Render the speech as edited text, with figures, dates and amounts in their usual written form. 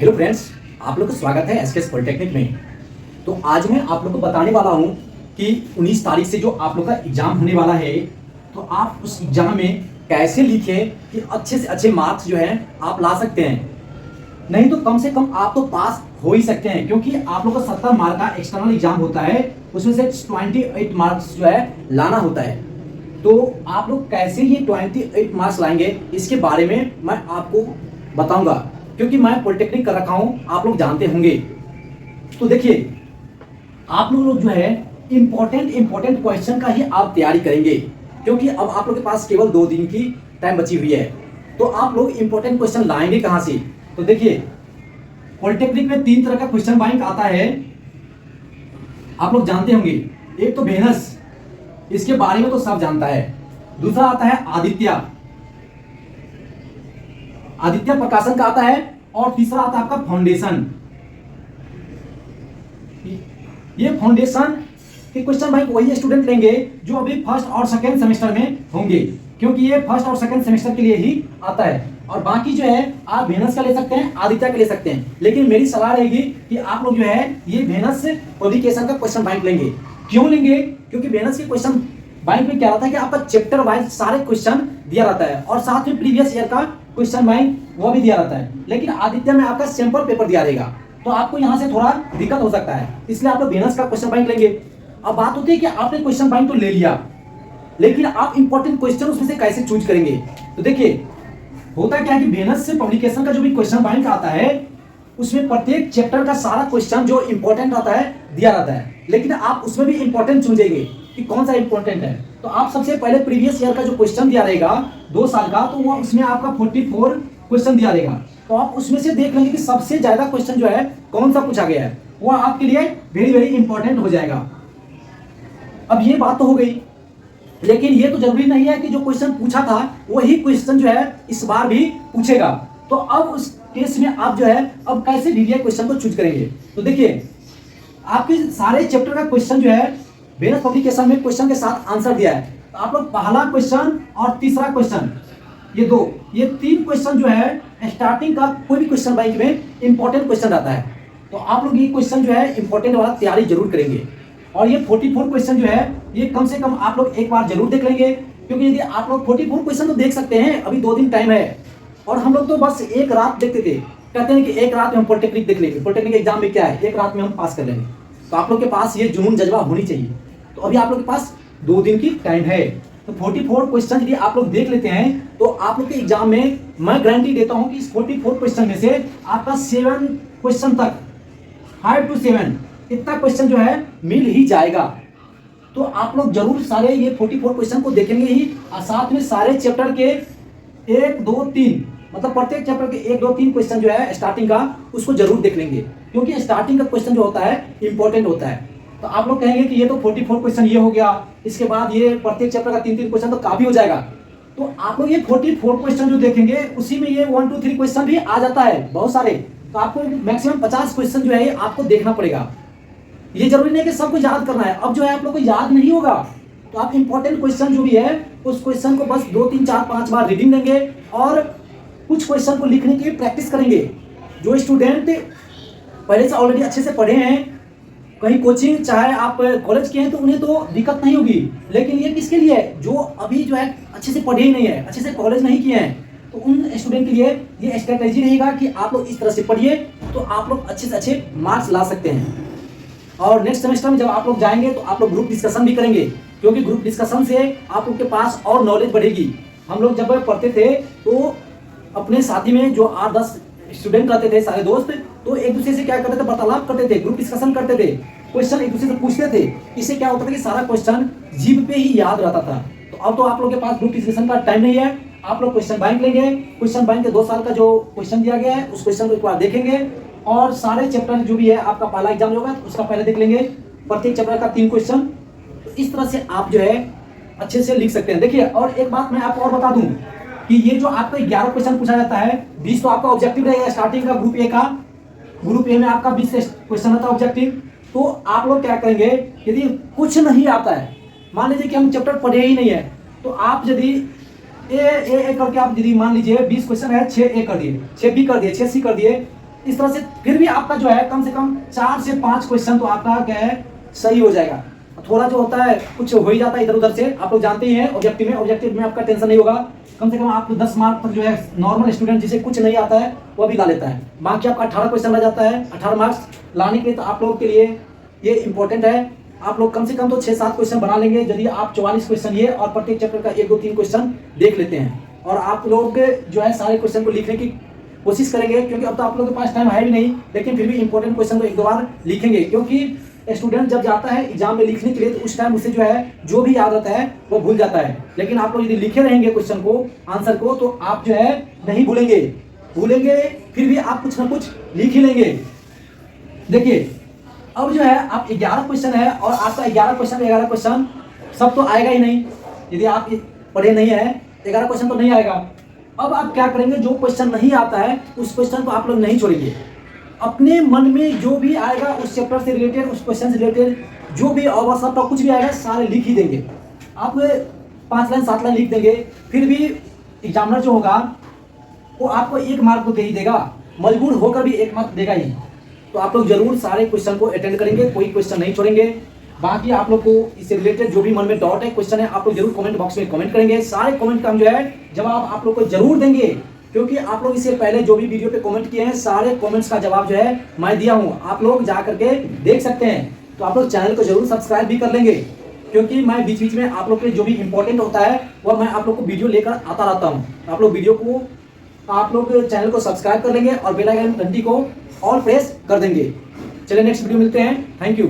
Hello friends, आप लोग का स्वागत है एसकेएस पॉलिटेक्निक में। तो आज मैं आप लोग को बताने वाला हूं कि 19 तारीख से जो आप लोग का एग्जाम होने वाला है, तो आप उस एग्जाम में कैसे लिखें कि अच्छे से अच्छे मार्क्स जो है आप ला सकते हैं। नहीं तो कम से कम आप तो पास हो ही सकते हैं, क्योंकि आप लोग का 70 मार्क का एक्सटर्नल एग्जाम होता है, उसमें से 28 मार्क्स जो है लाना होता है। तो आप लोग कैसे ये 28 मार्क्स लाएंगे, इसके बारे में मैं आपको बताऊंगा, क्योंकि मैं पॉलिटेक्निक कर रखा हूं, आप लोग जानते होंगे। तो देखिए, आप लोग जो है इंपॉर्टेंट क्वेश्चन का ही आप तैयारी करेंगे, क्योंकि अब आप लोग के पास केवल 2 दिन की टाइम बची हुई है। तो आप लोग इंपॉर्टेंट क्वेश्चन लाएंगे कहां से? तो देखिए, पॉलिटेक्निक में 3 तरह का क्वेश्चन बैंक आता है, आप लोग जानते होंगे। एक तो वेनस, इसके बारे में तो सब जानता है। दूसरा आता है आदित्य प्रकाशन का आता है। और तीसरा आता है आपका फाउंडेशन। ये फाउंडेशन के क्वेश्चन भाई वही स्टूडेंट लेंगे जो अभी फर्स्ट और सेकंड सेमेस्टर में होंगे, क्योंकि ये फर्स्ट और सेकंड सेमेस्टर के लिए ही आता है। और बाकी जो है आप वेनस का ले सकते हैं, आदित्य का ले सकते हैं, लेकिन मेरी सलाह रहेगी कि आप लोग जो है ये वेनस पब्लिकेशन का क्वेश्चन बैंक लेंगे। क्यों लेंगे? क्योंकि वेनस के क्वेश्चन बैंक में क्या रहता है कि आपका चैप्टर वाइज सारे क्वेश्चन दिया रहता है, और साथ में प्रीवियस ईयर का क्वेश्चन बैंक वो भी दिया रहता है। लेकिन आदित्य में आपका सैंपल पेपर दिया रहेगा, तो आपको यहां से थोड़ा दिक्कत हो सकता है, इसलिए आप लोग वेनस का क्वेश्चन बैंक लेंगे। अब बात होती है कि आपने क्वेश्चन बैंक तो ले लिया, लेकिन आप इंपॉर्टेंट क्वेश्चन उसमें से कैसे चूज करेंगे? तो देखिए, होता क्या है कि वेनस से पब्लिकेशन का जो भी क्वेश्चन बैंक आता है, उसमें प्रत्येक चैप्टर का सारा क्वेश्चन जो इंपॉर्टेंट आता है दिया रहता है, लेकिन आप उसमें भी इंपॉर्टेंट चुनेंगे कि कौन सा इंपॉर्टेंट है। तो आप सबसे पहले प्रीवियस ईयर का जो क्वेश्चन दिया रहेगा 2 साल का, तो वो उसमें आपका 44 क्वेश्चन दिया रहेगा। तो आप उसमें से देख लेंगे कि सबसे ज्यादा क्वेश्चन जो है कौन सा पूछा गया है, वो आपके लिए वेरी वेरी इंपॉर्टेंट हो जाएगा। अब ये बात तो हो गई, लेकिन ये तो जरूरी नहीं है कि जो क्वेश्चन पूछा था वही क्वेश्चन जो है इस बार भी पूछेगा। तो अब उस केस में आप जो है अब कैसे वीवीआई क्वेश्चन को चूज करेंगे? तो देखिए, आपके सारे चैप्टर का क्वेश्चन जो है वेनस पब्लिकेशन में क्वेश्चन के साथ आंसर दिया है। तो आप लोग पहला क्वेश्चन और तीसरा क्वेश्चन, ये 3 क्वेश्चन जो है स्टार्टिंग का कोई भी क्वेश्चन बैंक में इंपॉर्टेंट क्वेश्चन रहता है, तो आप लोग ये क्वेश्चन जो है इंपॉर्टेंट वाला तैयारी जरूर करेंगे। और ये 44 क्वेश्चन जो है ये कम से कम आप लोग एक बार जरूर देख लेंगे, क्योंकि यदि आप लोग 44 क्वेश्चन तो देख सकते हैं, अभी 2 दिन टाइम है। और हम लोग तो बस एक रात देखते थे, कहते हैं कि एक रात में हम पॉलिटेक्निक देख लेंगे, पॉलिटेक्निक एग्जाम में क्या है, एक रात में हम पास कर लेंगे। तो आप लोग के पास ये जुनून जज्बा होनी चाहिए। तो अभी आप लोग के पास 2 दिन की टाइम है, तो 44 क्वेश्चन यदि आप लोग देख लेते हैं, तो आप लोग के एग्जाम में मैं गारंटी देता हूं कि इस 44 क्वेश्चन में से आपका 7 क्वेश्चन तक, 5 to 7 इतना क्वेश्चन जो है मिल ही जाएगा। तो आप लोग जरूर सारे ये 44 क्वेश्चन को देखेंगे ही, और साथ में सारे चैप्टर के 1 2 3 मतलब प्रत्येक चैप्टर के 1 2 3 क्वेश्चन जो है स्टार्टिंग का, उसको जरूर देख लेंगे, क्योंकि स्टार्टिंग का क्वेश्चन जो होता है इंपॉर्टेंट होता है। तो आप लोग कहेंगे कि ये तो 44 क्वेश्चन ये हो गया, इसके बाद ये प्रत्येक चैप्टर का 3 क्वेश्चन तो काफी हो जाएगा। तो आप लोग ये 44 क्वेश्चन जो देखेंगे, उसी में ये 1 2 3 क्वेश्चन भी आ जाता है बहुत सारे। तो आपको मैक्सिमम 50 क्वेश्चन जो है ये आपको देखना पड़ेगा। ये जरूरी नहीं कि सब कुछ याद करना है। अब जो है आप लोग को याद नहीं होगा, तो आप इंपॉर्टेंट क्वेश्चन जो भी है उस क्वेश्चन को बस 2 3 4 5 बार रीडिंग देंगे, और कुछ क्वेश्चन को लिखने की प्रैक्टिस करेंगे। जो स्टूडेंट पहले से ऑलरेडी अच्छे से पढ़े हैं, कहीं कोचिंग चाहे आप कॉलेज के हैं, तो उन्हें तो दिक्कत नहीं होगी। लेकिन ये किसके लिए है? जो अभी जो है अच्छे से पढ़े ही नहीं है, अच्छे से कॉलेज नहीं किए हैं, तो उन स्टूडेंट के लिए ये स्ट्रेटेजी रहेगा कि आप लोग इस तरह से पढ़िए, तो आप लोग अच्छे से अच्छे मार्क्स ला सकते हैं। और नेक्स्ट सेमेस्टर में जब आप लोग जाएंगे, तो आप लोग ग्रुप डिस्कशन भी करेंगे, क्योंकि ग्रुप डिस्कशन से आप लोग के पास और नॉलेज बढ़ेगी। हम लोग जब पढ़ते थे, तो अपने साथी में जो 8-10 स्टूडेंट रहते थे, सारे दोस्त, तो एक दूसरे से क्या करते थे, वार्तालाप करते थे, ग्रुप डिस्कशन करते थे, क्वेश्चन एक दूसरे से पूछते थे। इससे क्या होता था कि सारा क्वेश्चन जीभ पे ही याद रहता था। तो अब तो आप लोग के पास ग्रुप डिस्कशन का टाइम नहीं है, आप लोग क्वेश्चन बैंक लेंगे। क्वेश्चन बैंक के 2 साल का जो क्वेश्चन दिया गया है, उस क्वेश्चन को एक बार देखेंगे, और सारे चैप्टर जो भी है आपका पहला एग्जाम होगा, तो उसका पहले देख लेंगे, प्रत्येक चैप्टर का 3 क्वेश्चन। तो इस तरह से आप जो है अच्छे से लिख सकते हैं। देखिए, और एक बात मैं आपको और बता दूं कि ये जो आपका 11 क्वेश्चन पूछा जाता है, 20 तो आपका ऑब्जेक्टिव रहेगा स्टार्टिंग का, ग्रुप ए का। ग्रुप ए में आपका 20 क्वेश्चन आता है ऑब्जेक्टिव। तो आप लोग क्या करेंगे, यदि कुछ नहीं आता है, मान लीजिए कि हम चैप्टर पढ़े ही नहीं है, तो आप यदि ए करके आप यदि मान लीजिए 20 क्वेश्चन है, 6 ए कर दिए, 6 बी कर दिए, 6 सी कर दिए, इस तरह से फिर भी आपका जो है कम से कम 4 से 5 क्वेश्चन तो आपका क्या है सही हो जाएगा। थोड़ा जो होता है कुछ हो ही जाता है इधर उधर से, आप लोग जानते ही हैं। ऑब्जेक्टिव में आपका टेंशन नहीं होगा, कम से कम आप 10 मार्क तक जो है नॉर्मल स्टूडेंट जिसे कुछ नहीं आता है वो भी ला लेता है। बाकी आपका 18 क्वेश्चन रह जाता है। 18 मार्क्स लाने के लिए तो आप लोगों के लिए ये इंपॉर्टेंट है, आप लोग कम से कम तो 6-7 क्वेश्चन बना लेंगे यदि आप 44 क्वेश्चन ये और प्रत्येक चैप्टर का 1-2-3 क्वेश्चन देख लेते हैं। और आप लोग जो है सारे क्वेश्चन को लिखने की कोशिश करेंगे, क्योंकि अब तो आप लोगों के पास टाइम है भी नहीं, लेकिन फिर भी इंपॉर्टेंट क्वेश्चन को 1-2 बार लिखेंगे। क्योंकि स्टूडेंट जब जाता है एग्जाम में लिखने के लिए तो उस टाइम उसे जो है जो भी याद आता है वो भूल जाता है। लेकिन आप लोग यदि लिखे रहेंगे क्वेश्चन को, आंसर को, तो आप जो है नहीं भूलेंगे, फिर भी आप कुछ ना कुछ लिख ही लेंगे। देखिए अब जो है आप 11 क्वेश्चन है और आपका 11 क्वेश्चन सब तो आएगा ही नहीं, यदि आप पढ़े नहीं है 11 क्वेश्चन तो नहीं आएगा। अब आप क्या करेंगे, जो क्वेश्चन नहीं आता है उस क्वेश्चन को आप लोग नहीं छोड़ेंगे, अपने मन में जो भी आएगा उस चैप्टर से रिलेटेड, उस क्वेश्चन से रिलेटेड जो भी और सब कुछ भी आएगा सारे लिख ही देंगे। आप 5 लाइन 7 लाइन लिख देंगे, फिर भी एग्जामिनर जो होगा वो आपको 1 मार्क तो दे ही देगा, मजबूर होकर भी 1 मार्क देगा ही। तो आप लोग जरूर सारे क्वेश्चन को अटेंड करेंगे, कोई क्वेश्चन नहीं छोड़ेंगे। बाकी आप लोग को इससे रिलेटेड जो भी मन में डाउट है, क्वेश्चन है, आप लोग जरूर कमेंट बॉक्स में कमेंट करेंगे। सारे कमेंट का हम जो है जवाब आप लोग को जरूर देंगे, क्योंकि आप लोग इससे पहले जो भी वीडियो पे कमेंट किए हैं सारे कमेंट्स का जवाब जो है मैं दिया हूँ, आप लोग जा करके देख सकते हैं। तो आप लोग चैनल को जरूर सब्सक्राइब भी कर लेंगे, क्योंकि मैं बीच बीच में आप लोग के जो भी इंपॉर्टेंट होता है वह मैं आप लोग को वीडियो लेकर आता रहता हूँ। आप लोग चैनल को सब्सक्राइब कर लेंगे और बेल आइकन घंटी को ऑल प्रेस कर देंगे। चलिए नेक्स्ट वीडियो मिलते हैं, थैंक यू।